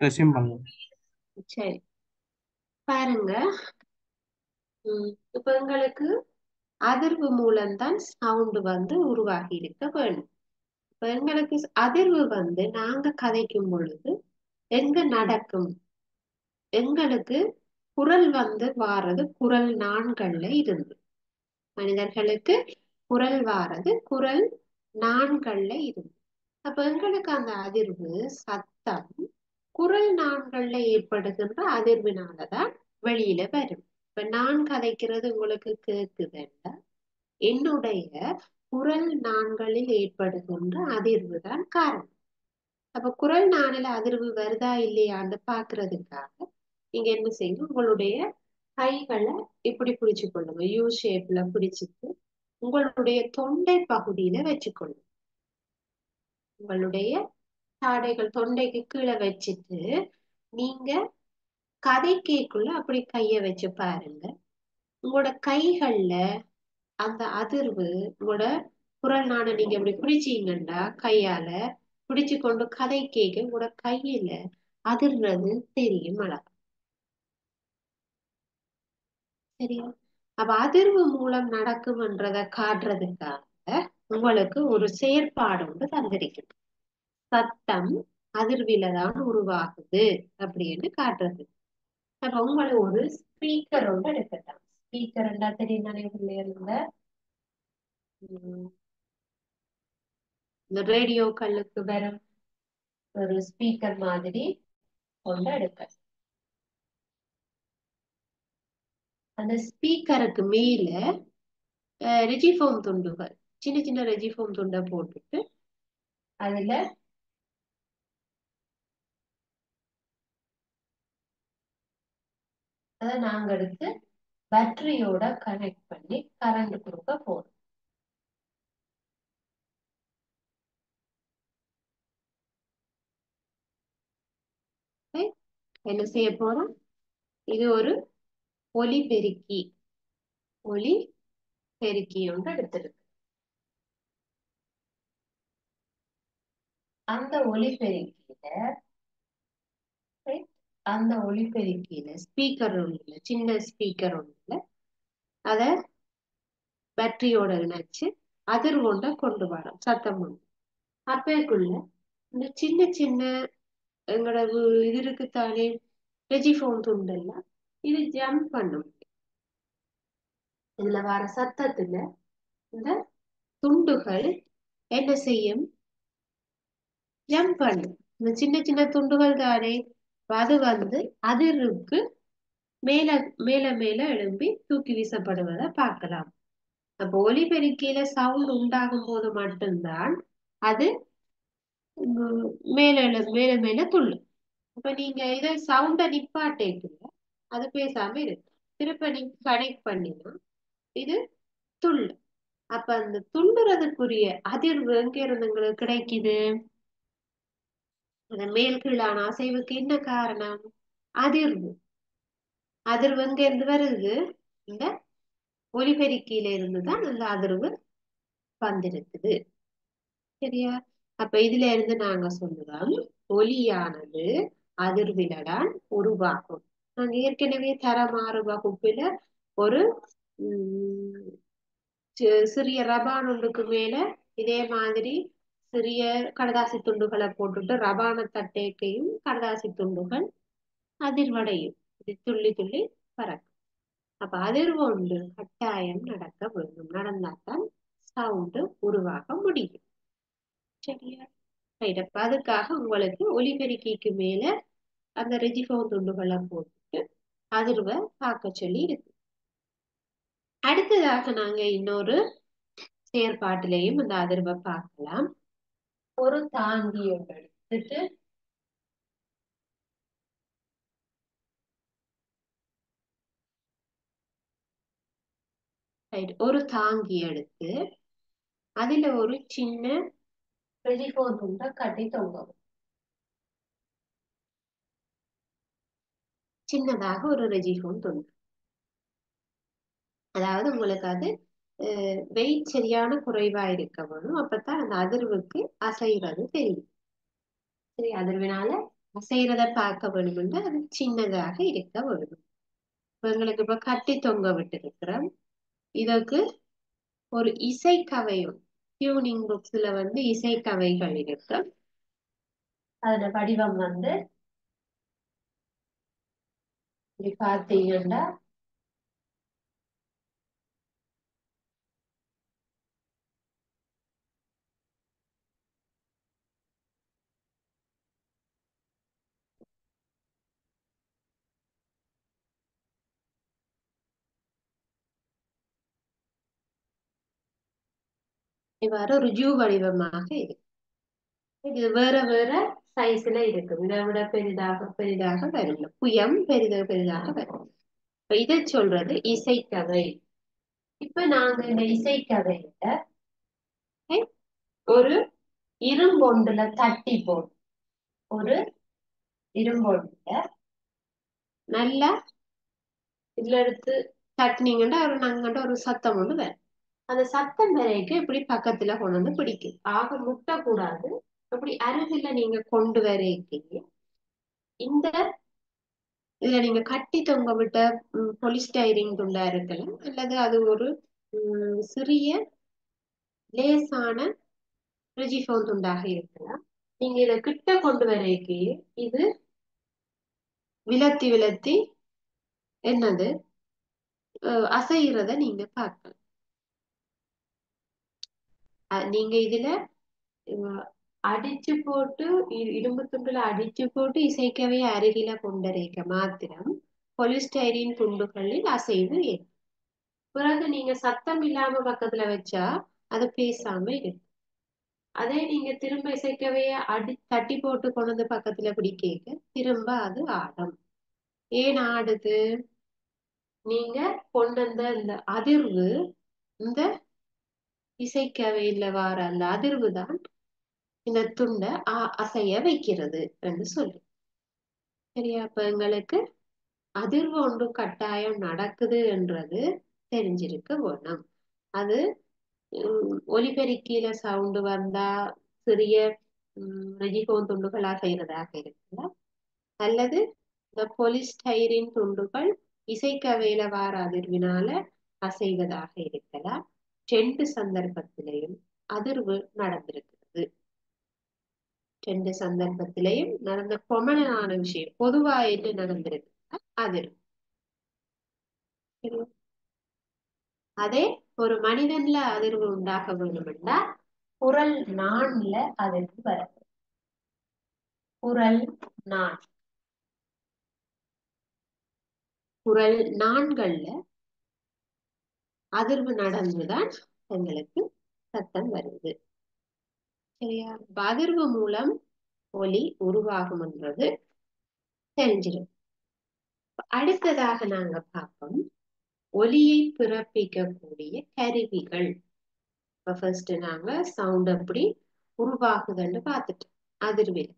Resume பண்ணலாம். சரி, பாருங்க. இப்ப எங்களுக்கு அதிர்வு மூலம்தான் சவுண்ட் உருவாகி இருக்க வேணும். இப்ப எங்களுக்கு அதிர்வு நாங்க கதைக்கும் பொழுது எங்க நடக்கும், எங்களுக்கு குரல் வாரது குரல் நாண்கள்ல இருந்து. மனிதர்களுக்கு குரல் வாரது குரல் நாண்கள்ல இருந்து. அப்ப எங்களுக்கு அந்த அதிர்வு சத்தம் குரல் நாண்கள்ல ஏற்படுகின்ற அதிர்வினாலதான் வெளியில வரும். இப்ப நான் கதைக்கிறது உங்களுக்கு கேக்குதுன்னா என்னுடைய குரல் நாண்களில் ஏற்படுகின்ற அதிர்வு தான் காரணம். அப்ப குரல் நாணில அதிர்வு வருதா இல்லையான்னு பாக்குறதுக்காக நீங்க என்ன செய்யணும், உங்களுடைய கைகளை இப்படி பிடிச்சு கொள்ளுங்க, யூ ஷேப்ல பிடிச்சிட்டு உங்களுடைய தொண்டை பகுதியில வச்சுக்கொள்ளுங்க. உங்களுடைய தாடைகள் தொண்டைக்கு கீழே வச்சுட்டு நீங்க கதை கேக்குள்ள அப்படி கைய வச்சு பாருங்க. உங்களோட கைகள்ல அந்த அதிர்வு, உங்களோட குரல் நாண நீங்க இப்படி பிடிச்சீங்கன்னா கையால பிடிச்சு கொண்டு கதை கேட்க உங்களோட கையில அதிர்றது தெரியும் அழகா. சரியா? அப்ப அதிர்வு மூலம் நடக்கும்ன்றத காட்டுறதுக்காக உங்களுக்கு ஒரு செயற்பாடு ஒன்று தந்திருக்கும். சத்தம் அதிர்வில தான் உருவாகுது அப்படின்னு காட்டுறது. அப்ப உங்களை ஒரு ஸ்பீக்கரோட எடுக்கட்டாம். ஸ்பீக்கர் தெரியும் தானே பிள்ளைகள, இந்த ரேடியோக்களுக்கு வரும் ஒரு ஸ்பீக்கர் மாதிரி கொண்டு எடுக்க. அந்த ஸ்பீக்கருக்கு மேல ரெஜிஃபோம் துண்டுகள், சின்ன சின்ன ரெஜிஃபோம் துண்டை போட்டுட்டு அதுல அதை நாங்க எடுத்து பேட்டரியோட கனெக்ட் பண்ணி கரண்ட் கொடுக்க போறோம். என்ன செய்ய போறோம், இது ஒரு ஒலி பெருக்கி. ஒலி பெருக்கி ஒன்று எடுத்திருக்கு. அந்த ஒலி பெருக்கியில அந்த ஒலிபெருக்கியில ஸ்பீக்கர் ஒண்ணுல, சின்ன ஸ்பீக்கர் ஒண்ணுல அத பேட்டரியோட இணைச்சு அதிர்வொண்ட கொண்டு வரோம், சத்தம் ஒண்ணு. அப்பக்குள்ள இந்த சின்ன சின்ன எங்களோட இது இருக்குத்தானே ரெஜிஃபோன் துண்டெல்லாம், இது ஜம்ப் பண்ணும். இதுல வர சத்தத்துல இந்த துண்டுகள் என்ன செய்யும், ஜம்ப் பண்ணும். இந்த சின்ன சின்ன துண்டுகள் தானே, அது அதிர்வுக்கு மேல மேல மேல எழும்பி தூக்கி வீசப்படுவதை பார்க்கலாம். அப்ப ஒலிபெருக்கியில சவுண்ட் உண்டாகும் போது மட்டும்தான் அது மேல மேல மேல துள்ளும். அப்ப நீங்க இதை சவுண்ட நிப்பாட்டேக்குள்ள அது பேசாம இருக்கு. திருப்ப நீங்க கனெக்ட் பண்ணினா இது துள்ளும். அப்ப அந்த துள்ளுறதுக்குரிய அதிர்வு எங்க இருந்து உங்களுக்கு கிடைக்குது, அந்த மேல் கீழான அசைவுக்கு என்ன காரணம், அதிர்வு. அதிர்வு எங்க இருந்து வருது, இந்த ஒலிபெருக்கியில இருந்துதான் அந்த அதிர்வு வந்திருக்குது. சரியா? அப்ப இதுல இருந்து நாங்க சொல்லுறோம், ஒலியானது அதிர்வில்தான் உருவாகும். நாங்க ஏற்கனவே தரமாறு வகுப்புல ஒரு உம் சிறிய ரபான் ஒன்றுக்கு மேல இதே மாதிரி சிறிய கடதாசி துண்டுகளை போட்டுட்டு ரபான தட்டேக்கையும் கடதாசி துண்டுகள் அதிர்வடையும். இது துள்ளி துள்ளி பறக்கும். அப்ப அதிர்வு ஒன்று கட்டாயம் நடக்க வேண்டும், நடந்தால்தான் சவுண்டு உருவாக முடியும். சரியா? ரைட். அப்ப அதுக்காக உங்களுக்கு ஒலிபெருக்கிக்கு மேல அந்த ரெஜிஃபோன் துண்டுகளை போட்டு அதிர்வை பார்க்க சொல்லி இருக்கு. அடுத்ததாக நாங்க இன்னொரு செயற்பாட்டிலையும் அந்த அதிர்வை பார்க்கலாம். ஒரு தாங்கியை எடுத்துட்டு ஒரு தாங்கி எடுத்து அதுல ஒரு சின்ன ரெஜிஃபோன் துண்டை கட்டி தொங்கும். சின்னதாக ஒரு ரெஜிஃபோன் துண்டு, அதாவது உங்களுக்கு அது வெயிட் சரியான குறைவா இருக்க வேணும். அப்பதான் அந்த அதிர்வுக்கு அசைவது தெரியும். சரி, அதிர்வினால செய்யறத பார்க்க வேணும்னா அது சின்னதாக இருக்க வேணும். இப்ப எங்களுக்கு இப்ப கட்டி தொங்க விட்டு இருக்கிறோம். இதற்கு ஒரு இசைக்கவையும் டியூனிங் புக்ஸ்ல வந்து இசைக்கவைகள் இருக்கு. அதோட வடிவம் வந்து இப்படி பார்த்தீங்கன்னா இவ்வாறு ஒரு ஜூ வடிவமாக இருக்கு. இது வேற வேற சைஸ்ல இருக்கு. இதை விட பெரிதாக பெரிதாக வரும். புயம் பெரிதாக பெரிதாக வரும். இப்ப இதை சொல்றது இசைக்கவை. இப்ப நாங்க இந்த இசைக்கவையில ஒரு இரும்பொண்டுல தட்டி போடும். ஒரு இரும்பொண்டுல நல்லா இதுல எடுத்து தட்டினீங்கன்னா ஒரு நாங்கண்ட ஒரு சத்தம் ஒண்ணு வரும். அந்த சத்தம் வரைக்கும் இப்படி பக்கத்துல கொண்டு வந்து பிடிக்கும். ஆக முட்டக்கூடாது. அப்படி அருகில நீங்க கொண்டு வரைக்கீங்க. இந்த இதுல நீங்க கட்டி தொங்க விட்ட பொலிஸ்டைரிங் துண்டா இருக்கலாம், அல்லது அது ஒரு சிறிய லேசான ரிஜிஃபோன் துண்டாக இருக்கலாம். நீங்க இதை கிட்ட கொண்டு வரைக்கு இது விலத்தி விலத்தி என்னது அசைகிறத நீங்க பார்க்கலாம். நீங்க இதுல அடிச்சு போட்டு இரும்பு துண்டுல அடிச்சு போட்டு இசைக்கவே அருகில கொண்டரைக்க மாத்திரம் பொலிஸ்டைரின் துண்டுகளில் அசைவு ஏற்படும். பிறகு நீங்க சத்தம் இல்லாம பக்கத்துல வச்சா அது பேசாம இருக்கு. அதே நீங்க திரும்ப இசைக்கவே தட்டி போட்டு கொண்டு வந்து பக்கத்துல பிடிக்க திரும்ப அது ஆடும். ஏன் ஆடுது? நீங்க கொண்டு வந்த இந்த அதிர்வு, இந்த இசைக்கவையில வர அந்த அதிர்வு தான் இந்த துண்டை அசைய வைக்கிறது என்று சொல்லு. சரியா? அப்ப எங்களுக்கு அதிர்வு ஒன்று கட்டாயம் நடக்குது என்றது தெரிஞ்சிருக்க வேணும். அது ஒலிபெருக்கியில சவுண்டு வந்தா சிறிய ரெஜிகோன் துண்டுகளா செய்யறதாக இருக்கலாம், அல்லது இந்த பொலிஸ்டைரின் துண்டுகள் இசைக்கவையில வார அதிர்வினால அசைவதாக இருக்கலாம். 2 சந்தர்ப்பத்திலையும் அதிர்வு நடந்திருக்கிறது. 2 சந்தர்ப்பத்திலையும் நடந்த கொமனான விஷயம் பொதுவா என்ன நடந்திருக்கு அதிர்வு. அதே ஒரு மனிதன்ல அதிர்வு உண்டாக வேண்டும்னா குரல் நான்ல அதிர்வு வர. குரல் நான் குரல் நான்கள்ல அதிர்வு நடந்துதான் எங்களுக்கு சத்தம் வருது. சரியா? அதிர்வு மூலம் ஒலி உருவாகும் என்றது தெரிஞ்சிடும். அடுத்ததாக நாங்க பார்ப்போம் ஒலியை பிறப்பிக்கக்கூடிய கருவிகள். ஃபர்ஸ்ட் நாங்க சவுண்ட் எப்படி உருவாகுதுன்னு பார்த்துட்டோம் அதிர்வில்.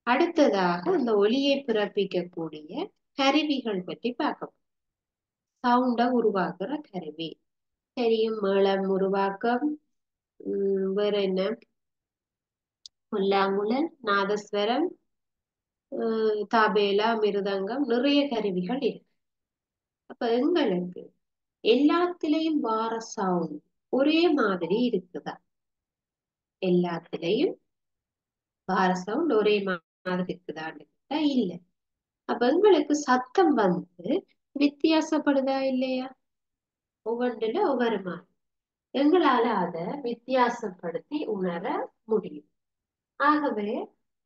அடுத்ததாக அந்த ஒலியை பிறப்பிக்கக்கூடிய கருவிகள் பற்றி பார்க்கணும். சவுண்ட உருவாக்குற கருவி தெரியும். மேளம் உருவாக்கம், வேற என்ன, புல்லாங்குழல், நாதஸ்வரம், தாபேலா, மிருதங்கம், நிறைய கருவிகள் இருக்கு. அப்ப எங்களுக்கு எல்லாத்திலையும் வார சவுண்ட் ஒரே மாதிரி இருக்குதா? எல்லாத்திலையும் வார சவுண்ட் ஒரே மாதிரி இருக்குதான்னு இல்ல. அப்ப எங்களுக்கு சத்தம் வந்து வித்தியாசப்படுதா இல்லையா? ஒவ்வொன்றுல ஒவ்வொரு மாதிரி எங்களால அதை வித்தியாசப்படுத்தி உணர முடியும். ஆகவே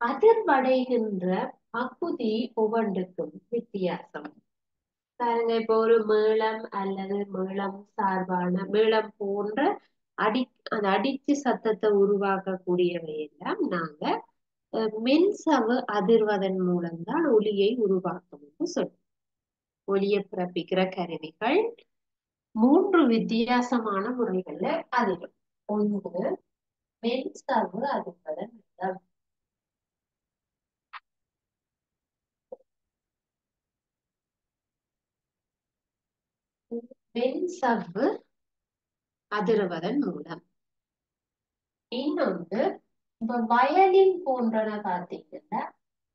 அதிர்வடைகின்ற பகுதி ஒவ்வொன்றுக்கும் வித்தியாசம். பாருங்க, இப்போ ஒரு மேளம் அல்லது மேளம் சார்பான மேளம் போன்ற அந்த அடிச்சு சத்தத்தை உருவாக்கக்கூடியவை எல்லாம் நாங்க மென்சவு அதிர்வதன் மூலம்தான் ஒலியை உருவாக்கும் சொல்றோம். ஒலியை பிறப்பிக்கிற கருவிகள் 3 வித்தியாசமான முறைகள்ல அதிரும். ஒன்று மென்சவு அதிர்வதன் மூலம். மென்சவ்வு அதிர்வதன் மூலம். இன்னொன்று இப்ப வயலின் போன்றன பார்த்தீங்கன்னா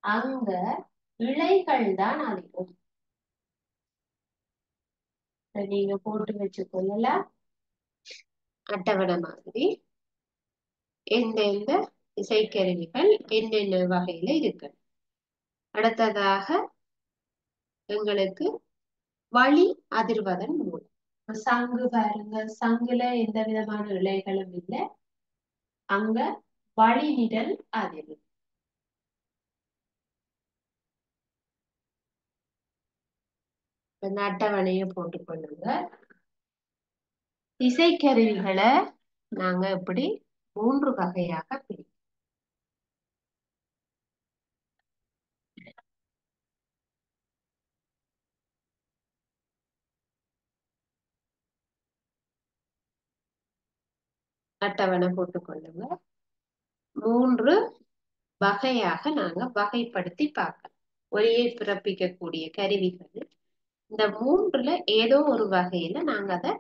அங்க இலைகள் தான் அதிகம். நீங்க போட்டு வச்சுக்கொள்ளலாம் அட்டவணை மாதிரி எந்தெந்த இசைக்கருவிகள் என்னென்ன வகையில இருக்கு. அடுத்ததாக எங்களுக்கு வழி அதிர்வதன் மூலம் சங்கு பாருங்க, சங்குல எந்த விதமான இலைகளும் இல்லை, அங்க வழிநிழல் அதிர்வு. இந்த அட்டவணையை போட்டுக்கொள்ளுங்க. இசைக்கருவிகளை நாங்க இப்படி 3 வகையாக பிரிக்கிறோம். அட்டவணை போட்டுக்கொள்ளுங்க. 3 வகையாக நாங்க வகைப்படுத்தி பார்க்கலாம். ஒலியை பிறப்பிக்கக்கூடிய கருவிகள் இந்த 3ல ஏதோ ஒரு வகையில நாங்க அதை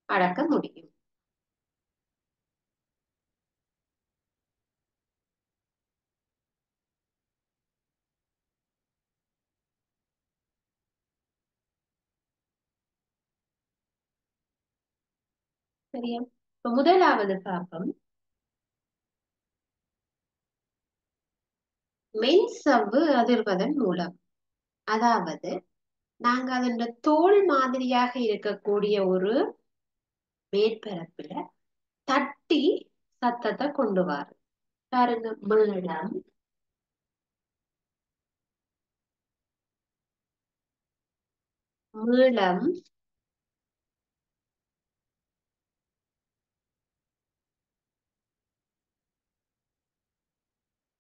அடக்க முடியும். சரியா? முதலாவது பாப்பம் மென்சவ்வு அதிர்வதன் மூலம். அதாவது நாங்க அதோட தோல் மாதிரியாக இருக்கக்கூடிய ஒரு மேற்பரப்புல தட்டி சத்தத்தை கொண்டு வரும். பாருங்க, மேளம், மேளம்,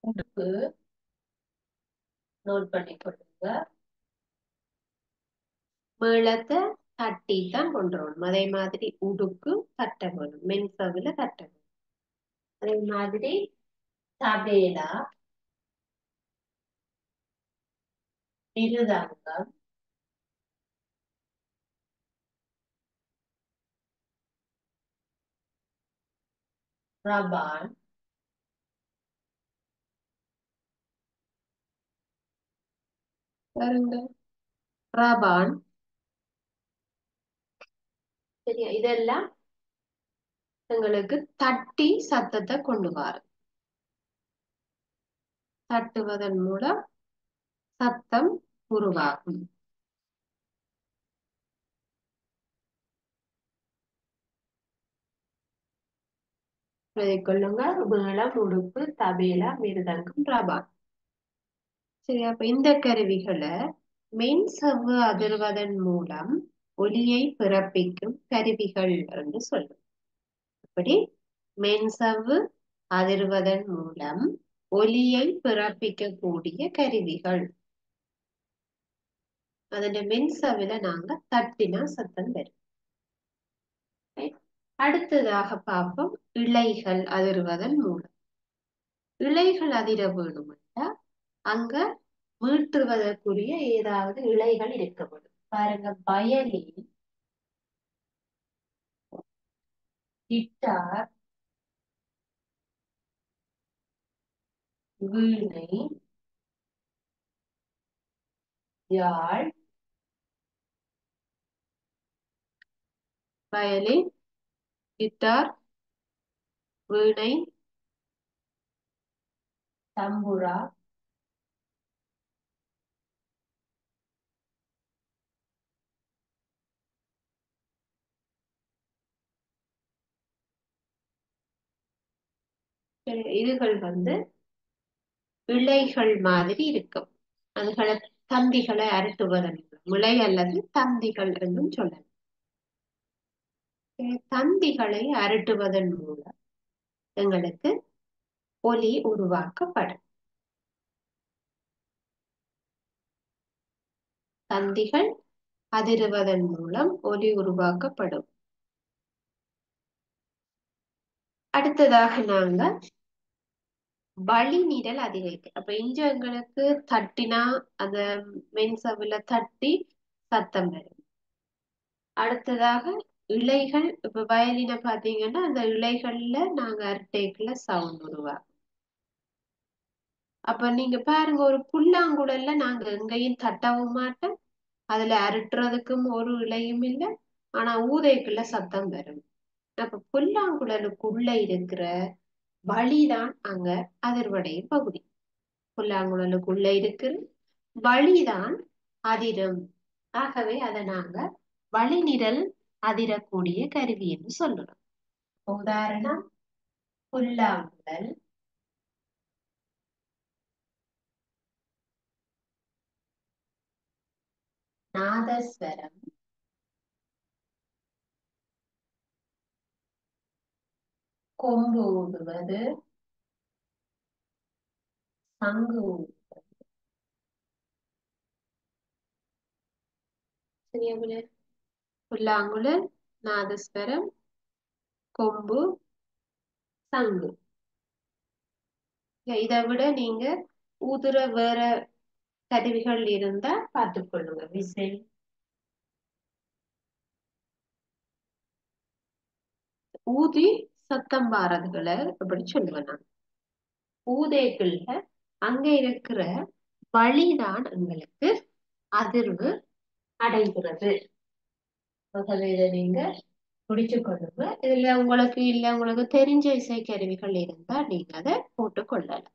உடுப்பு, நோட் பண்ணி கொடுங்க. மேளத்தை தட்டி தான் கொண்டு வரணும். அதே மாதிரி உடுக்கு தட்ட வேணும், மென்சவுல தட்ட வேணும். அதே மாதிரி தபேலா, மிருதங்கம், ரபான், பாருங்க, ரபான். சரியா? இதெல்லாம் எங்களுக்கு தட்டி சத்தத்தை கொண்டு வரும். தட்டுவதன் மூலம் சத்தம் உருவாகும். கொள்ளுங்க, மேளம், உடுப்பு, தபேலா, மிருதங்கம், ரபான். சரி, அப்ப இந்த கருவிகளை மென் செவ்வு அதிர்வதன் மூலம் ஒலியை பிறப்பிக்கும் கருவிகள் என்று சொல்லும். அப்படி மென் செவ்வு அதிர்வதன் மூலம் ஒலியை பிறப்பிக்கக்கூடிய கருவிகள். அதோட மென்சவில நாங்க தட்டினா சத்தம் வரும். அடுத்ததாக பார்ப்போம் இலைகள் அதிர்வதன் மூலம். இலைகள் அதிர வேணும்னா அங்க மீட்டுவதற்குரிய ஏதாவது இலைகள் இருக்க வேண்டும். பாருங்க, வயலின், கிட்டார், வீணை, யாழ், வயலின், கிட்டார், வீணை, தம்புரா, இதுகள் இலைகள் மாதிரி இருக்கும். அதுகளை தந்திகளை அரட்டுவதன் மூலம், முளை அல்லது தந்திகள் என்றும் சொல்லலாம். தந்திகளை அரட்டுவதன் மூலம் எங்களுக்கு ஒலி உருவாக்கப்படும். தந்திகள் அதிருவதன் மூலம் ஒலி உருவாக்கப்படும். அடுத்ததாக நாங்க வழி நிரல் அதிகரிக்கு. அப்ப இங்க எங்களுக்கு தட்டினா அந்த மென்சவில தட்டி சத்தம் வரும். அடுத்ததாக இலைகள், இப்ப வயலின பாத்தீங்கன்னா அந்த இலைகள்ல நாங்க அரட்டைக்குள்ள சவுண்ட் உருவாகும். அப்ப நீங்க பாருங்க, ஒரு புல்லாங்குழல்ல நாங்க எங்கேயும் தட்டவும் மாட்டோம், அதுல அரட்டுறதுக்கும் ஒரு இலையும் இல்லை. ஆனா ஊதைக்குள்ள சத்தம் வரும். அப்ப புல்லாங்குழலுக்குள்ள இருக்கிற வழிதான் அங்க அதிர்வடையும் பகுதி. புல்லாங்குழலுக்குள்ள இருக்கிற வழிதான் அதிரும். ஆகவே அதை நாங்க வழிநிரல் அதிரக்கூடிய கருவி என்று சொல்றோம். உதாரணம், புல்லாங்குழல், நாதஸ்வரம், கொம்பு ஊதுவது, சங்கு ஊதுவது. சரியா புள்ள? புல்லாங்குழல், நாதஸ்வரம், கொம்பு, சங்கு. இதை விட நீங்க ஊதுற வேற கருவிகள் இருந்தா பார்த்துக் கொள்ளுங்க. விசில், ஊதி சத்தம் பாரதுகளை அப்படி சொல்லுவேன் நான். ஊதைகள்ல அங்க இருக்கிற வழிதான் எங்களுக்கு அதிர்வு அடைகிறது. ஆகவே இதை நீங்க முடிச்சு கொள்ளுங்க. இதுல உங்களுக்கு இல்ல, உங்களுக்கு தெரிஞ்ச இசை கருவிகள் இருந்தா நீங்க அதை போட்டு கொள்ளலாம்.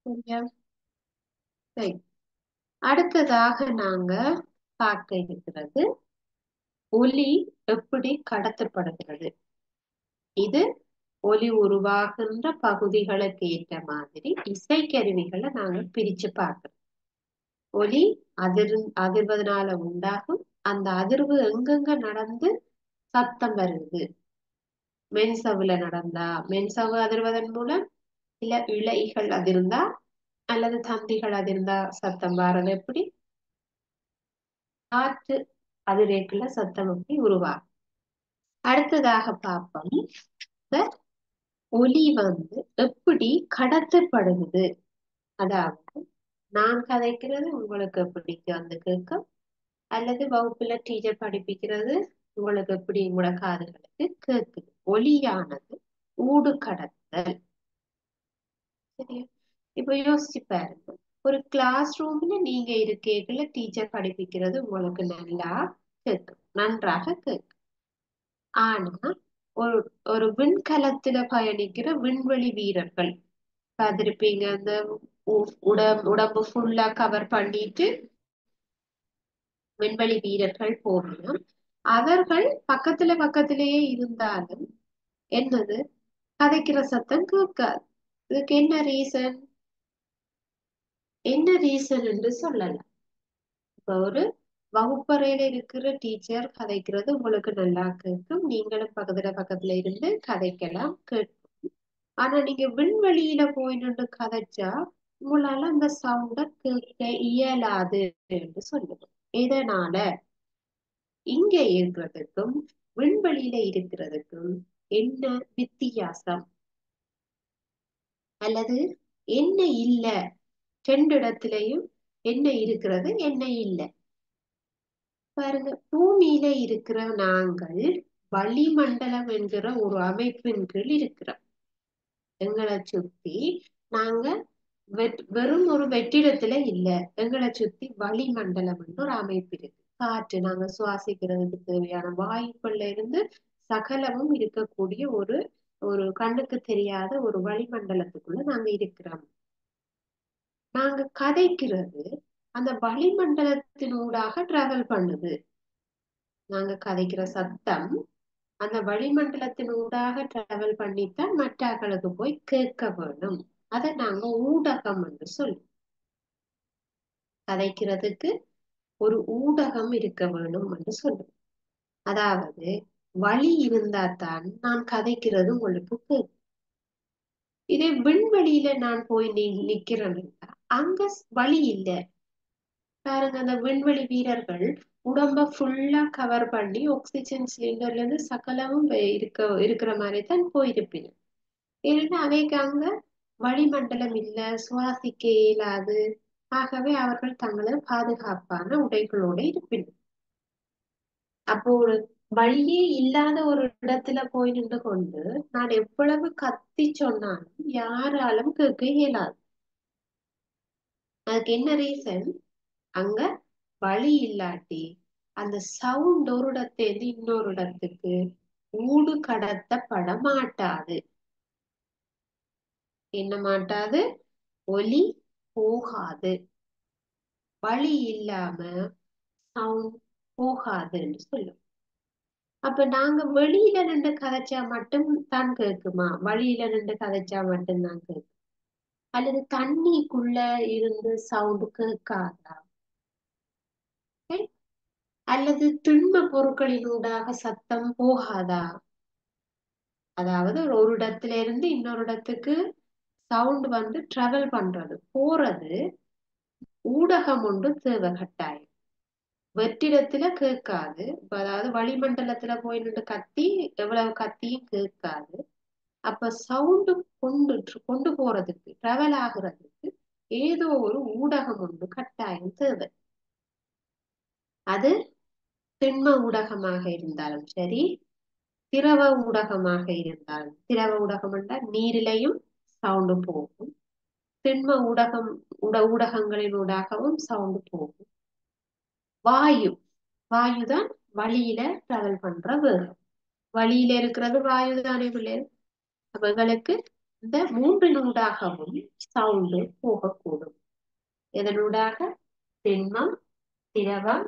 சரியா? சரி. அடுத்ததாக நாங்க பார்க்க இருக்கிறது, ஒலி எப்படி கடத்தப்படுகிறது. இது ஒலி உருவாகின்ற பகுதிகளுக்கு ஏற்ற மாதிரி இசைக்கருவிகளை நாங்க பிரிச்சு பார்க்கிறோம். ஒலி அதிர்வதனால உண்டாகும். அந்த அதிர்வு எங்கெங்க நடந்து சத்தம் வருது. மென்சவுல நடந்தா மென்சவு அதிர்வதன் மூலம், இல்ல இழைகள் அதிர்ந்தா அல்லது தந்திகள் அதிர்ந்தா சத்தம் வர்றது எப்படி, காற்று அதிரேக்குல சத்தம் எப்படி உருவாகும். அடுத்ததாக பார்ப்போம், இந்த ஒலி எப்படி கடத்தப்படுகிறது. அதாவது நான் கதைக்கிறது உங்களுக்கு எப்படி வந்து கேட்கும், அல்லது வகுப்புல டீச்சர் படிப்பிக்கிறது உங்களுக்கு எப்படி உங்களோட காதுகளுக்கு கேட்குது. ஒலியானது ஊடு கடத்தல். சரியா? இப்ப யோசிச்சு பாருங்க, ஒரு கிளாஸ் ரூம்ல நீங்க இருக்கீங்கள, டீச்சர் படிப்பிக்கிறது உங்களுக்கு நல்லா கேட்கும், நன்றாக கேட்கும். ஆனா ஒரு ஒரு விண்கலத்துல பயணிக்கிற விண்வெளி வீரர்கள் பார்த்திருப்பீங்க, அந்த உடம்பு ஃபுல்லா கவர் பண்ணிட்டு விண்வெளி வீரர்கள் போகணும். அவர்கள் பக்கத்துல பக்கத்திலேயே இருந்தாலும் என்னது, கதைக்கிற சத்தம் கேட்காது. இதுக்கு என்ன ரீசன் என்று சொல்லலாம். இப்ப ஒரு வகுப்பறையில இருக்கிற டீச்சர் கதைக்கிறது உங்களுக்கு நல்லா கேட்கும், நீங்களும் பக்கத்துல பக்கத்துல இருந்து கதைக்கலாம், கேட்கும். ஆனா நீங்க விண்வெளியில போய் நின்று கதைச்சா உங்களால அந்த சவுண்ட கேட்க இயலாது என்று சொல்லுவோம். எதனால? இங்க இருக்கிறதுக்கும் விண்வெளியில இருக்கிறதுக்கும் என்ன வித்தியாசம், அல்லது என்ன இல்ல? ரெண்டு இடத்திலையும் என்ன இருக்கிறது, என்ன இல்லை. பாருங்க, பூமியில இருக்கிற நாங்கள் வளிமண்டலம் என்கிற ஒரு அமைப்பின் கீழ் இருக்கிறோம். எங்களை சுத்தி நாங்க வெறும் ஒரு வெற்றிடத்துல இல்ல, எங்களை சுத்தி வளிமண்டலம் என்று ஒரு அமைப்பு இருக்கு. காற்று, நாங்க சுவாசிக்கிறதுக்கு தேவையான வாயுக்கள்ல இருந்து சகலமும் இருக்கக்கூடிய ஒரு ஒரு கண்ணுக்கு தெரியாத ஒரு வளிமண்டலத்துக்குள்ள நாங்க இருக்கிறோம். நாங்க கதைக்கிறது அந்த வளிமண்டலத்தினூடாக டிராவல் பண்ணுது. நாங்க கதைக்கிற சத்தம் அந்த வளிமண்டலத்தின் ஊடாக டிராவல் பண்ணித்தான் மற்றாக்களுக்கு போய் கேட்க வேணும். அதை நாங்க ஊடகம் என்று சொல்லுவோம். கதைக்கிறதுக்கு ஒரு ஊடகம் இருக்க வேணும் என்று சொல்லுவோம். அதாவது வழி இருந்தா தான் நான் கதைக்கிறது உங்களுக்கு கேட்கும். இதே விண்வெளியில நான் போய் நிக்கிறேன்னா அங்க வழி இல்லை. பாருங்க, அந்த விண்வெளி வீரர்கள் உடம்ப ஃபுல்லா கவர் பண்ணி ஆக்சிஜன் சிலிண்டர்ல இருந்து சகலமும் இருக்கிற மாதிரி தான் போயிருப்பீங்க. ஏன்னா அவைக்கு அங்க வளிமண்டலம் இல்ல, சுவாசிக்க இயலாது. ஆகவே அவர்கள் தங்களை பாதுகாப்பான உடைகளோடு இருப்பினர். அப்போ ஒரு வழியே இல்லாத ஒரு இடத்துல போய் நின்று கொண்டு நான் எவ்வளவு கத்தி சொன்னாலும் யாராலும் கேட்க இயலாது. அதுக்கு என்ன ரீசன்? அங்க வழி இல்லாட்டி அந்த சவுண்ட் ஒரு இடத்திலிருந்து இன்னொரு இடத்துக்கு ஊடு கடத்தப்பட மாட்டாது. என்ன மாட்டாது? ஒலி போகாது. வழி இல்லாம சவுண்ட் போகாதுன்னு சொல்லும். அப்ப நாங்க வெளியில நின்று கதைச்சா மட்டும் தான் கேக்குமா? வழியில நின்று கதைச்சா மட்டும்தான் கேக்கும்? அல்லது தண்ணிக்குள்ள இருந்து சவுண்ட் கேட்காதா? அல்லது திண்ம பொருட்களினூடாக சத்தம் போகாதா? அதாவது ஒரு இடத்துல இருந்து இன்னொரு இடத்துக்கு சவுண்ட் வந்து டிராவல் பண்றது போறது ஊடகம் ஒன்று தேவை கட்டாயம். வெற்றிடத்துல கேட்காது. அதாவது வளிமண்டலத்துல போய் நின்று கத்தி எவ்வளவு கத்தியும் கேட்காது. அப்ப சவுண்டு கொண்டு கொண்டு போறதுக்கு டிராவல் ஆகுறதுக்கு ஏதோ ஒரு ஊடகம் ஒன்று கட்டாயம் தேவை. அது திண்ம ஊடகமாக இருந்தாலும் சரி, திரவ ஊடகமாக இருந்தாலும். திரவ ஊடகம் என்றால் நீரிலையும் சவுண்டு போகும். திண்ம ஊடகம் ஊடகங்களின் ஊடாகவும் சவுண்டு போகும். வாயு வாயுதான் வழியில டிராவல் பண்ற வேகம். வழியில இருக்கிறது வாயு தானே பிள்ளைகள். அவர்களுக்கு இந்த மூன்றினூடாகவும் சவுண்டு போகக்கூடும். இதனூடாக திண்மம், திரவம்,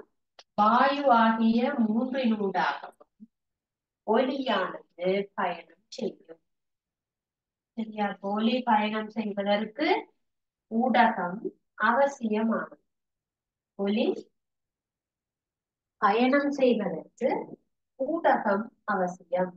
வாயு ஆகிய மூன்றினூடாகவும் ஒலியானது பயணம் செய்யும். சரியா? ஒலி பயணம் செய்வதற்கு ஊடகம் அவசியமானது. ஒலி பயணம் செய்வதற்கு ஊடகம் அவசியம்.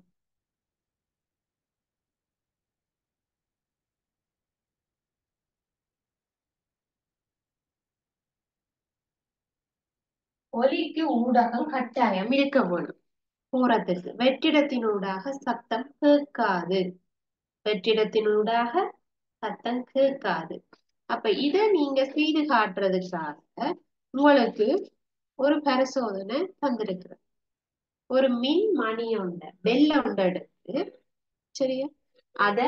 ஒலிக்கு ஊடகம் கட்டாயம் இருக்க வேணும் போறதுக்கு. வெற்றிடத்தினூடாக சத்தம் கேட்காது. வெற்றிடத்தினூடாக சத்தம் கேட்காது. அப்ப இத நீங்க செய்து காட்டுறதுக்காக உங்களுக்கு ஒரு பரிசோதனை தந்திருக்கிறேன். ஒரு மின் மணி ஒண்ட பெல் ஒண்ட எடுத்து, சரியா, அத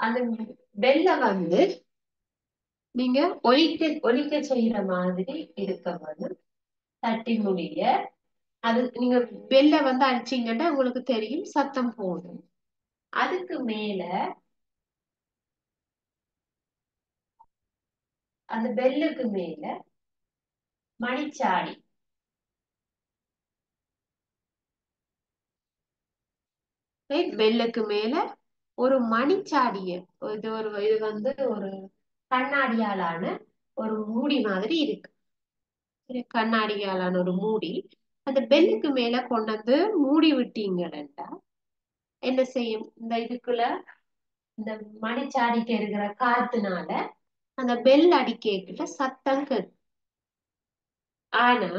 அந்த பெல்ல வந்து நீங்க ஒலிக்க ஒலிக்க செய்யற மாதிரி இருக்க வேணும். தட்டி முடிய அது நீங்க பெல்ல வந்து அடிச்சீங்கன்னா உங்களுக்கு தெரியும் சத்தம் போடும். அதுக்கு மேல அந்த பெல்லுக்கு மேல மணிச்சாடி, பெல்லுக்கு மேல ஒரு மணிச்சாடிய இது வந்து ஒரு கண்ணாடியாலான ஒரு மூடி மாதிரி இருக்கு. கண்ணாடியாலான ஒரு மூடி அந்த பெல்லுக்கு மேல கொண்டு வந்து மூடி விட்டீங்கன்னா என்ன செய்யும்? இந்த இதுக்குள்ள இந்த மணிச்சாடிக்கு இருக்கிற காத்துனால அந்த பெல் அடிக்கிட்ட சத்தம் கேட்கும். ஆனா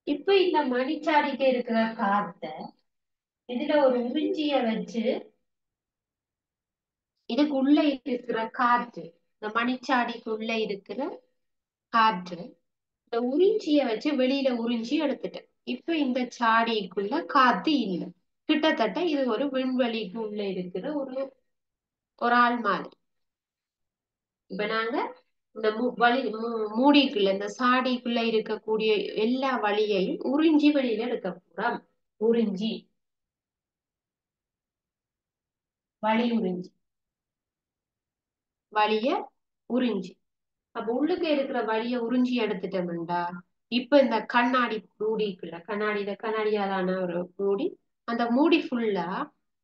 இப்ப இந்த மணிச்சாடிக்கு இருக்கிற காத்த இதுல ஒரு உறிஞ்சிய வச்சு இதுக்கு உள்ள இருக்கிற காற்று, இந்த மணிச்சாடிக்கு உள்ள இருக்கிற காற்று இந்த உறிஞ்சிய வச்சு வெளியில உறிஞ்சி எடுத்துட்டேன். இப்ப இந்த சாடிக்குள்ள காத்து இல்லை. கிட்டத்தட்ட இது ஒரு விண்வெளிக்கு உள்ள இருக்கிற ஒரு ஒரு ஆள் மாதிரி. இப்ப நாங்க இந்த மூடிக்குள்ள இந்த சாடிக்குள்ள இருக்கக்கூடிய எல்லா வழியையும் உறிஞ்சி வெளியில எடுக்க போறோம். உறிஞ்சி வழி உறிஞ்சி வழிய உறிஞ்சி. அப்ப உள்ளுக்கு இருக்கிற வழிய உறிஞ்சி எடுத்துட்டோம்டா இப்ப இந்த கண்ணாடி மூடிக்குள்ள கண்ணாடியாலான ஒரு மூடி, அந்த மூடி ஃபுல்லா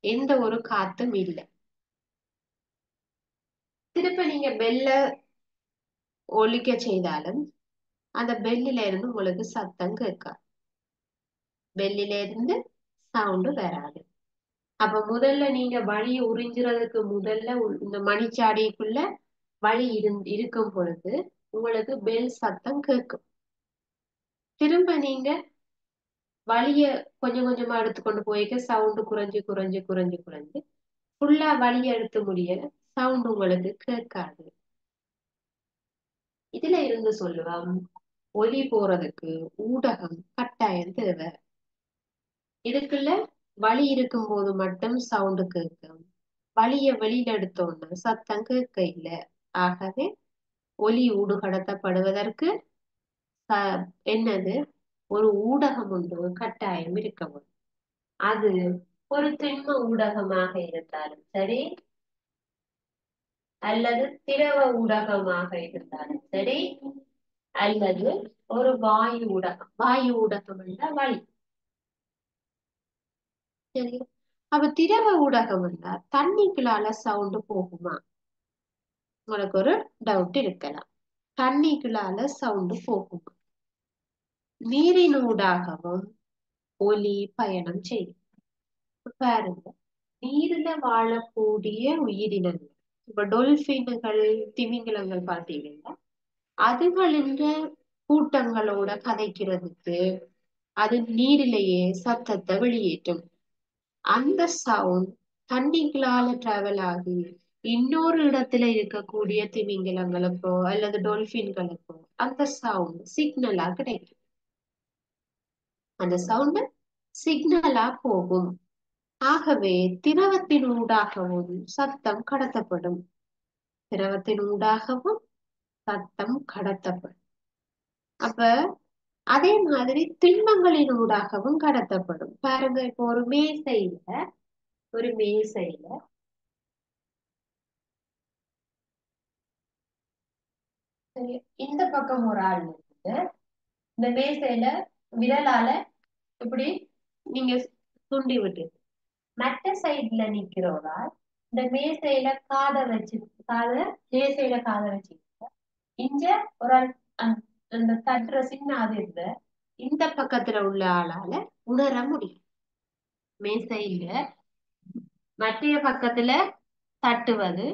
எந்த ஒரு காத்தும் இல்லை. திருப்ப நீங்க பெல்ல ஒலிக்க செய்தாலும் அந்த பெல்லில இருந்து உங்களுக்கு சத்தம் கேட்காது. பெல்லில இருந்து சவுண்டு வராது. அப்ப முதல்ல நீங்க வழி உறிஞ்சுறதுக்கு முதல்ல இந்த மணிச்சாடிக்குள்ள வழி இருக்கும் பொழுது உங்களுக்கு பெல் சத்தம் கேட்கும். திரும்ப நீங்க வலிய கொஞ்சம் கொஞ்சமா எடுத்துக்கொண்டு போய்க்க சவுண்டு குறைஞ்சு குறைஞ்சு குறைஞ்சு குறைஞ்சு ஃபுல்லா வலிய எடுத்து முடிய சவுண்ட் உங்களுக்கு கேட்காது. இதுல இருந்து சொல்லுவோம், ஒலி போறதுக்கு ஊடகம் கட்டாயம் தேவை. இதுக்குள்ள வலி இருக்கும் போது மட்டும் சவுண்டு கேட்கும். வலிய வெளியில எடுத்தோம்னா சத்தம் கேட்க இல்லை. ஆகவே ஒலி ஊடுகடத்தப்படுவதற்கு என்னது ஒரு ஊடகம் ஒன்று கட்டாயம் இருக்க வேண்டும். அது ஒரு திண்ம ஊடகமாக இருந்தாலும் சரி, அல்லது திரவ ஊடகமாக இருந்தாலும் சரி, அல்லது ஒரு வாயு ஊடகம். வாயு ஊடகம் என்றால் வழி. சரி, அப்ப திரவ ஊடகம் என்றால் தண்ணிக்குள்ளால சவுண்டு போகுமா? உங்களுக்கு ஒரு டவுட் இருக்கலாம். தண்ணிக்குள்ளால சவுண்டு போகுமா? நீரினூடாகவும் ஒலி பயணம் செய்யும். பாருங்க, நீர்ல வாழக்கூடிய உயிரினங்கள், இப்ப டொல்பின்கள், திமிங்கலங்கள் பார்த்தீங்கன்னா அதுகளின் கூட்டங்களோட கதைக்கிறதுக்கு அது நீரிலேயே சத்தத்தை வெளியேற்றும். அந்த சவுண்ட் தண்ணிகளால டிராவல் ஆகி இன்னொரு இடத்துல இருக்கக்கூடிய திமிங்கலங்களுக்கோ அல்லது டொல்பின்களுக்கோ அந்த சவுண்ட் சிக்னலா கிடைக்கும். அந்த சவுண்ட் சிக்னலா போகும். ஆகவே திரவத்தின் ஊடாகவும் சத்தம் கடத்தப்படும். திரவத்தின் ஊடாகவும் சத்தம் கடத்தப்படும். அப்ப அதே மாதிரி திண்மங்களின் ஊடாகவும் கடத்தப்படும். பாருங்க, இப்போ ஒரு மேசையில சரி, இந்த பக்கம் ஒரு ஆள் இருக்கு. இந்த மேசையில விரலால இப்படி நீங்க துண்டி விட்டு மற்ற சைட்ல நிக்கிற ஒரு ஆள் இந்த மேசையில காதை வச்சு இங்க ஒரு ஆள் அந்த தட்டுற சின்ன அதிர்வு இந்த பக்கத்துல உள்ள ஆளால உணர முடியும். மேசையில மற்ற பக்கத்துல தட்டுவது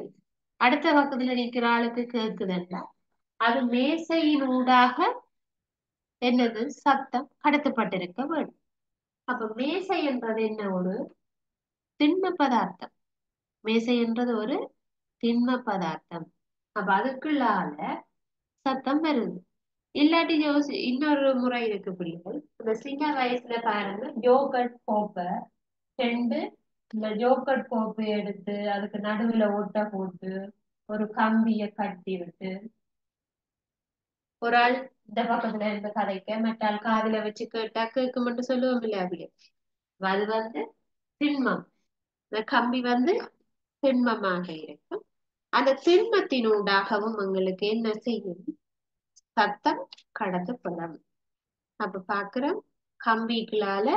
அடுத்த பக்கத்துல நிக்கிற ஆளுக்கு கேக்குதுன்னா அது மேசையின் ஊடாக என்னது சத்தம் கடத்தப்பட்டிருக்க வேண்டும். அப்ப மேசை என்றது என்ன? ஒரு திண்ம பதார்த்தம். மேசை என்றது ஒரு திண்ம பதார்த்தம். அப்ப அதுக்குள்ளால சத்தம் வருது. இல்லாட்டி இன்னொரு முறை இருக்கு பிள்ளைகள். இந்த சின்ன வயசுல பாருங்க, யோகட் கோப்பை ரெண்டு இந்த யோகட் கோப்பையை எடுத்து அதுக்கு நடுவுல ஓட்டை போட்டு ஒரு கம்பிய கட்டி விட்டு ஒரு ஆள் இந்த பக்கத்துல இருந்து கதைக்க மற்றாள் காதுல வச்சு கேட்டா கேட்கும்னு சொல்லுவோம் இல்லையா அப்படி. அது திண்மம். இந்த கம்பி திண்மமாக இருக்கும். அந்த திண்மத்தினூடாகவும் உங்களுக்கு என்ன செய்யும்? சத்தம் கடத்தப்படும். அப்ப பாக்குறோம், கம்பிகளால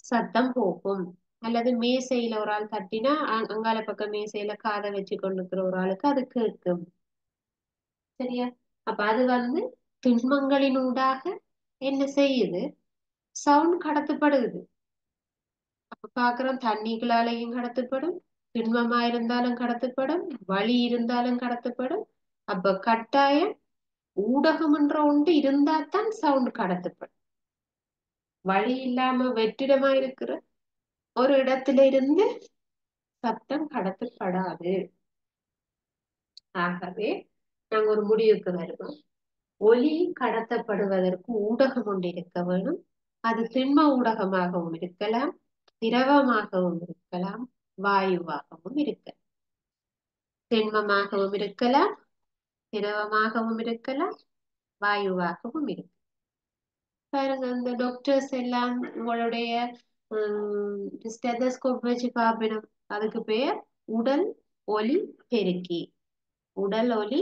சத்தம் போகும். அல்லது மேசையில ஒரு ஆள் தட்டினா அங்கால பக்கம் மேசையில காதை வச்சு கொண்டிருக்கிற ஒரு ஆளுக்கு அது கேட்கும். சரியா? அப்ப அது திண்மங்களினூடாக என்ன செய்யுது? சவுண்ட் கடத்தப்படுது. அப்ப பாக்குறோம், தண்ணிகளாலையும் கடத்தப்படும், திண்மமா இருந்தாலும் கடத்தப்படும், வலி இருந்தாலும் கடத்தப்படும். அப்ப கட்டாயம் ஊடகம் என்ற ஒன்று இருந்தாத்தான் சவுண்ட் கடத்தப்படும். வழி இல்லாம வெற்றிடமா இருக்கிற ஒரு இடத்துல இருந்து சத்தம் கடத்தப்படாது. ஆகவே நாங்க ஒரு முடிவுக்கு வருவோம். ஒலி கடத்தப்படுவதற்கு ஊடகம் ஒன்று இருக்க வேணும். அது திண்ம ஊடகமாகவும் இருக்கலாம், திரவமாகவும் இருக்கலாம், வாயுவாகவும் இருக்கலாம். திண்மமாகவும் இருக்கலாம், திரவமாகவும் இருக்கலாம், வாயுவாகவும் இருக்கலாம். பாருங்க, இந்த டாக்டர்ஸ் எல்லாம் உங்களுடைய ஸ்டெதஸ்கோப் வச்சு பார்க்கணும். அதுக்கு பேர் உடல் ஒலி பெருக்கி. உடல் ஒலி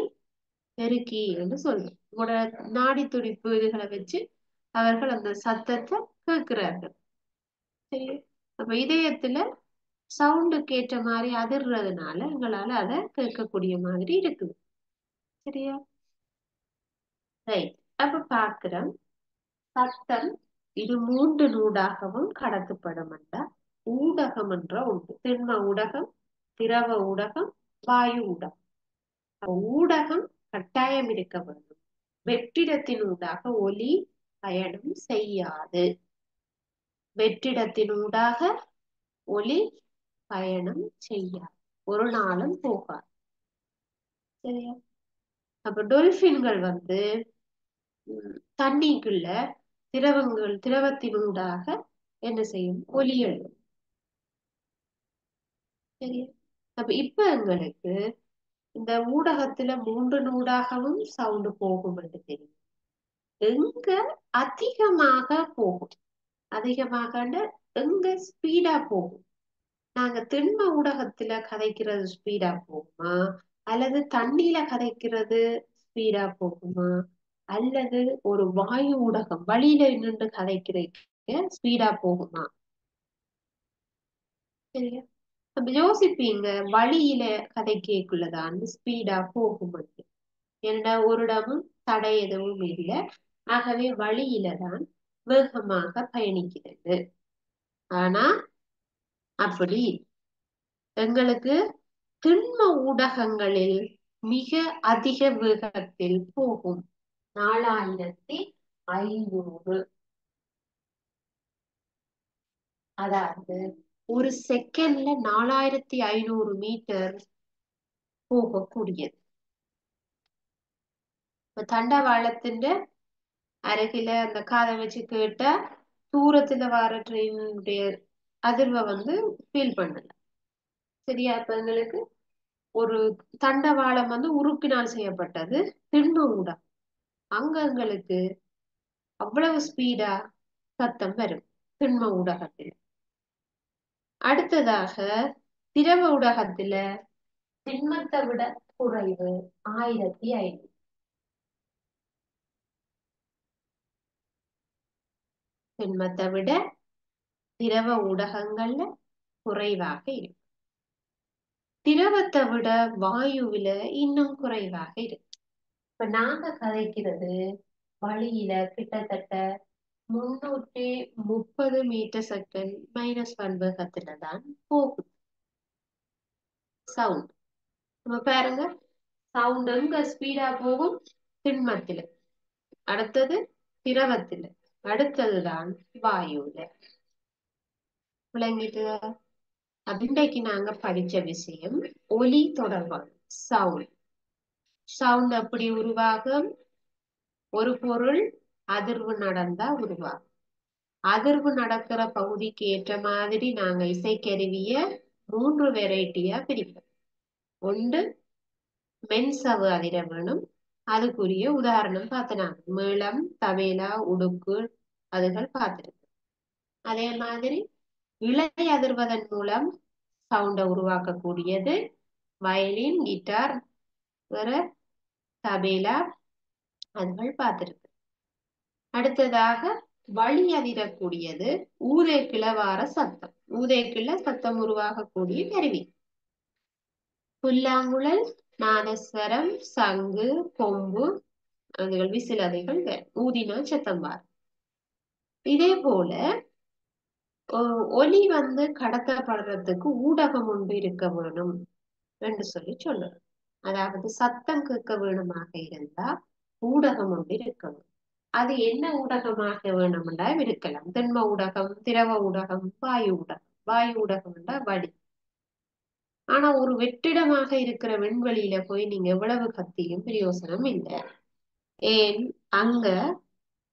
பெருக்கி என்று சொல்றோம். உங்களோட நாடி துடிப்பு இதுகளை வச்சு அவர்கள் அந்த சத்தத்தை கேட்கிறார்கள். சரி, அப்ப இதயத்துல சவுண்டுக்கு ஏற்ற மாதிரி அதிர்றதுனால எங்களால அதை கேட்கக்கூடிய மாதிரி இருக்குது. சரியா? ரைட். அப்ப பாக்குறோம், சத்தம் இது மூன்று நூடாகவும் கடத்தப்படும் என்றால் ஊடகம் என்ற ஒன்று. திண்ம ஊடகம், திரவ ஊடகம், வாயு ஊடகம். ஊடகம் கட்டாயம் இருக்க வேண்டும். வெற்றிடத்தின் ஊடாக ஒலி பயணம் செய்யாது. வெற்றிடத்தினூடாக ஒலி பயணம் செய்யாது, ஒரு நாளும் போகாது. சரியா? அப்ப டொல்பின்கள் வந்து தண்ணிக்குள்ள திரவத்தினூடாக என்ன செய்யும்? ஒலி எழும். சரியா? அப்ப இப்ப எங்களுக்கு இந்த ஊடகத்துல 3 ஊடாகவும் சவுண்ட் போகும் என்று தெரியும். எங்க அதிகமாக போகும், அதிகமாக எங்க ஸ்பீடா போகும்? நாங்க திண்ம ஊடகத்துல கதைக்கிறது ஸ்பீடா போகுமா, அல்லது தண்ணியில கதைக்கிறது ஸ்பீடா போகுமா, அல்லது ஒரு வாயு ஊடகம் வழியில நின்று கதைக்கிறதுக்கு ஸ்பீடா போகுமா? சரியா? அப்ப யோசிப்பீங்க, வழியில கதைக்குள்ளதான் ஸ்பீடா போகும். ஏன்னா ஒரு இடமும் தடை எதுவும் இல்லை, ஆகவே வழியில தான் வேகமாக பயணிக்கிறது. ஆனா அப்படி எங்களுக்கு திண்ம ஊடகங்களில் மிக அதிக வேகத்தில் போகும். 4500, அதாவது ஒரு செகண்ட்ல 4500 மீட்டர் போகக்கூடியது. இப்ப தண்டவாளத்தின் அருகில அந்த காதை வச்சு கேட்டா தூரத்துல வர ட்ரெயினுடைய அதிர்வை வந்து ஃபீல் பண்ணல. சரியா? இப்ப எங்களுக்கு ஒரு தண்டவாளம் வந்து உறுப்பினால் செய்யப்பட்டது, திண்ம ஊடகம். அங்க எங்களுக்கு அவ்வளவு ஸ்பீடா சத்தம் வரும் திண்ம ஊடகத்தில். அடுத்ததாக திரவ ஊடகத்துல திண்மத்தை விட குறைவு 1500. திண்மத்தை விட திரவ ஊடகங்கள்ல குறைவாக இருக்கு. திரவத்தை விட வாயுவில இன்னும் குறைவாக இருக்கு. இப்ப நாங்க கதைக்கிறது வழியில கிட்டத்தட்ட 330 மீட்டர் செகண்ட் -1 வேகத்துல தான் போகுது சவுண்ட். நம்ம பாருங்க, சவுண்ட் எங்க ஸ்பீடா போகும்? திண்மத்துல, அடுத்தது திரவத்துல, அடுத்ததுதான் வாயுல. விளங்கிட்டு? இன்றைக்கு நாங்க படிச்ச விஷயம் ஒலி தொடர்பான சவுண்ட். சவுண்ட் எப்படி உருவாகும்? ஒரு பொருள் அதிர்வு நடந்தா உருவாகும். அதிர்வு நடக்கிற பகுதிக்கு ஏற்ற மாதிரி நாங்க இசைக்கருவிய 3 வெரைட்டியா பிரிப்போம். ஒன்று மென்சவு அதிர வேணும், அதுக்குரிய உதாரணம் பார்த்தனாங்க. மேளம், தவேலா, உடுக்கு அதுகள் பார்த்திருக்கு. அதே மாதிரி இழை அதிர்வதன் மூலம் சவுண்ட உருவாக்கக்கூடியது வயலின், கிட்டார், வேற தபேலா அதுகள் பார்த்திருக்கு. அடுத்ததாக வழி அதிரக்கூடியது ஊதைக்குள்ள வார சத்தம். ஊதைக்குள்ள சத்தம் உருவாகக்கூடிய கருவி புல்லாங்குழல், நாதஸ்வரம், சங்கு, கொம்பு அதுகள், விசில் அதுகள் ஊதினா சத்தம் வார். இதே போல ஒலி வந்து கடத்தப்படுறதுக்கு ஊடகம் ஒன்று இருக்க வேணும் என்று சொல்லணும். அதாவது சத்தம் கேட்க வேணுமாக இருந்தா ஊடகம் ஒன்று இருக்கணும். அது என்ன ஊடகமாக வேணும்னா இருக்கலாம். திண்ம ஊடகம், திரவ ஊடகம், வாயு ஊடகம். வாயு ஊடகம்னா வழி. ஆனா ஒரு வெற்றிடமாக இருக்கிற விண்வெளியில போய் நீங்க எவ்வளவு கத்தியும் பிரயோசனம் இல்லை. ஏன்? அங்க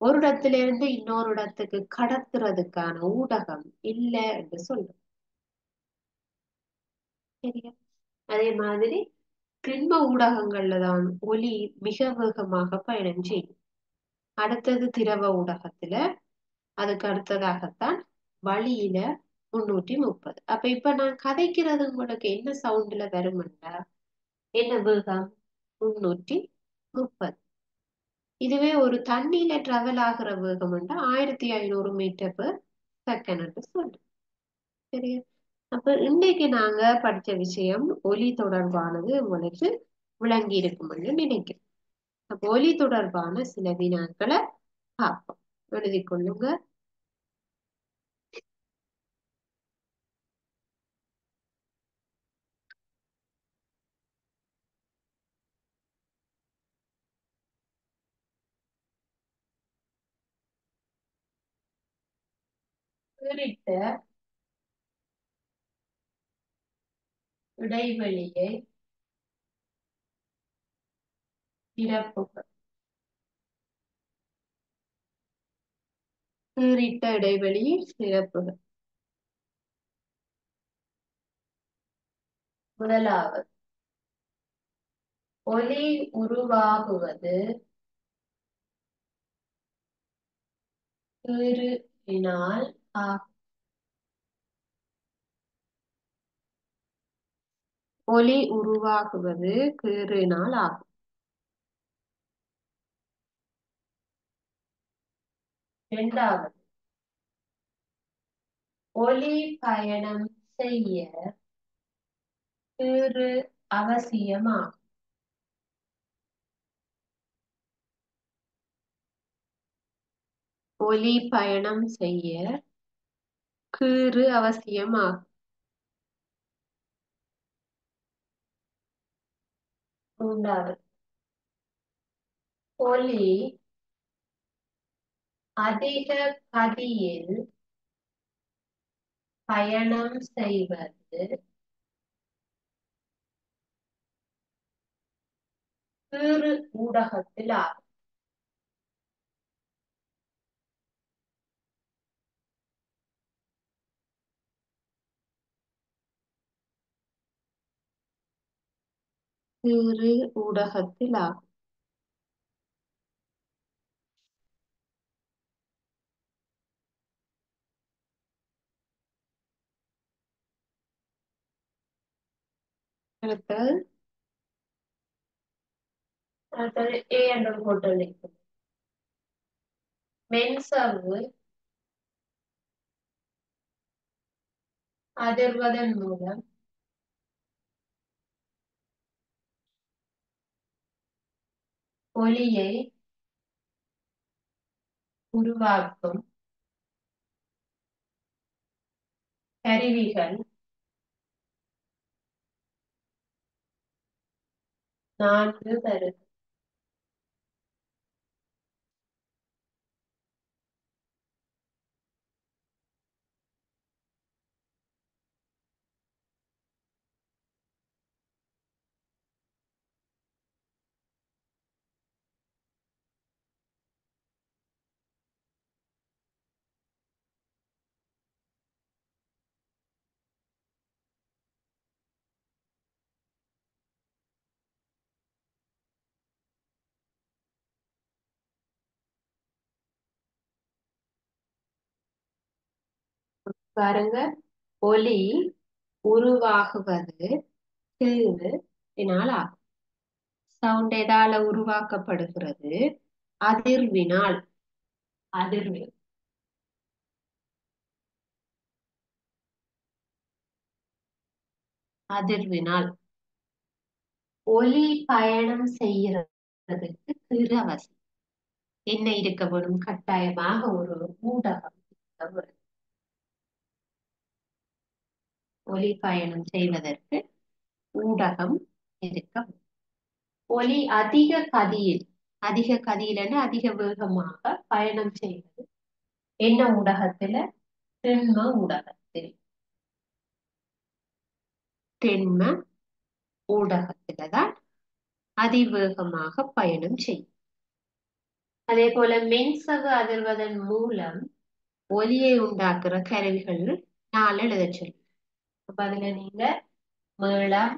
ஒரு இடத்துல இருந்து இன்னொரு இடத்துக்கு கடத்துறதுக்கான ஊடகம் இல்லை என்று சொல்றோம். சரியா? அதே மாதிரி திண்ம ஊடகங்கள்ல தான் ஒலி மிக வேகமாக பயணம் செய்யும். அடுத்தது திரவ ஊடகத்துல, அதுக்கு அடுத்ததாகத்தான் வழியில 330. அப்ப இப்ப நான் கதைக்கிறது உங்களுக்கு என்ன சவுண்ட்ல வரும்டா, என்ன வேகம்? 330. இதுவே ஒரு தண்ணியில டிராவல் ஆகிற வேகம் 1500 மீட்டர்/செகண்ட் சொல்றேன். சரியா? அப்ப இன்னைக்கு நாங்க படிச்ச விஷயம் ஒலி தொடர்பானது உங்களுக்கு விளங்கி இருக்கும்னு நினைக்கிறேன். அப்ப ஒலி தொடர்பான சில வினாக்களை பார்ப்போம். எழுதி கொள்ளுங்க. குறித்த இடைவெளியை நிரப்புக. குறித்த இடைவெளியை நிரப்புக. முதலாவது, ஒலி உருவாகுவது கீறினால் ஆகும். ஒலி உருவாகுவது கீறினால் ஆகும். இரண்டாவது, ஒலி பயணம் செய்ய கீறு அவசியமாகும். ஒலி பயணம் செய்ய கீறு அவசியமாகும். மூன்றாவது, ஒலி அதிக கதியில் பயணம் செய்வது கீறு ஊடகத்தில் ஆகும். கீறு ஊடகத்தில் ஆகும். அடுத்தது அடுத்தது ஏ என்ற போட்டு மென்சவ்வு அதிர்வதன் மூலம் ஒலியை உருவாக்கும் கருவிகள் 4 தருக. பாருங்க, ஒலி உருவாகுவது கீறினால் ஆகும். சவுண்ட் எதால உருவாக்கப்படுகிறது? அதிர்வினால். அதிர்வு அதிர்வினால். ஒலி பயணம் செய்யறதுக்கு கீறு அவசியம். என்ன இருக்க வேணும்? கட்டாயமாக ஒரு ஊடகம் இருக்க வேணும். ஒலி பயணம் செய்வதற்கு ஊடகம் இருக்க வேண்டும். ஒலி அதிக கதியில அதிக வேகமாக பயணம் செய்வது என்ன ஊடகத்துல? திண்ம ஊடகத்தில். திண்ம ஊடகத்துலதான் அதிவேகமாக பயணம் செய்யும். அதே போல மென்சவ்வு அதிர்வதன் மூலம் ஒலியை உண்டாக்குற கருவிகள் 4 எழுதச் சொல்லி. அப்ப அதுல நீங்க மேளம்,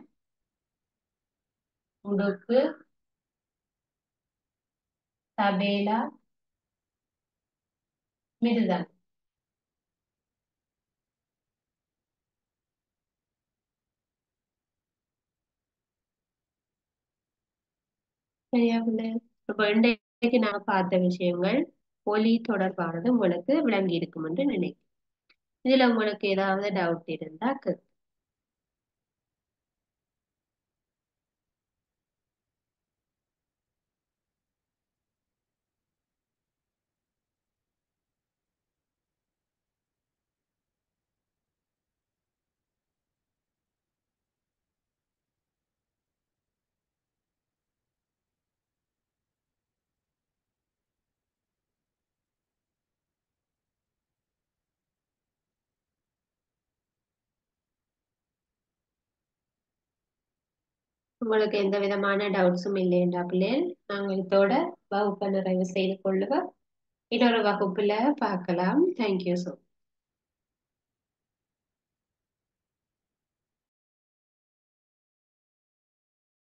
உடுப்பு, தபேலா, மிருதம். சரியா பிள்ளை? இப்ப இன்றைக்கு நான் பார்த்த விஷயங்கள் ஒலி தொடர்பானது உங்களுக்கு விளங்கி இருக்கும் என்று நினைக்கிறேன். இதுல உங்களுக்கு ஏதாவது டவுட் இருந்தா உங்களுக்கு எந்த விதமான டவுட்ஸும் இல்லைன்றா பிள்ளைகள் நாங்கள் இதோட வகுப்பை நிறைவு செய்து கொள்ளுவோம். இன்னொரு வகுப்புல பார்க்கலாம். Thank you so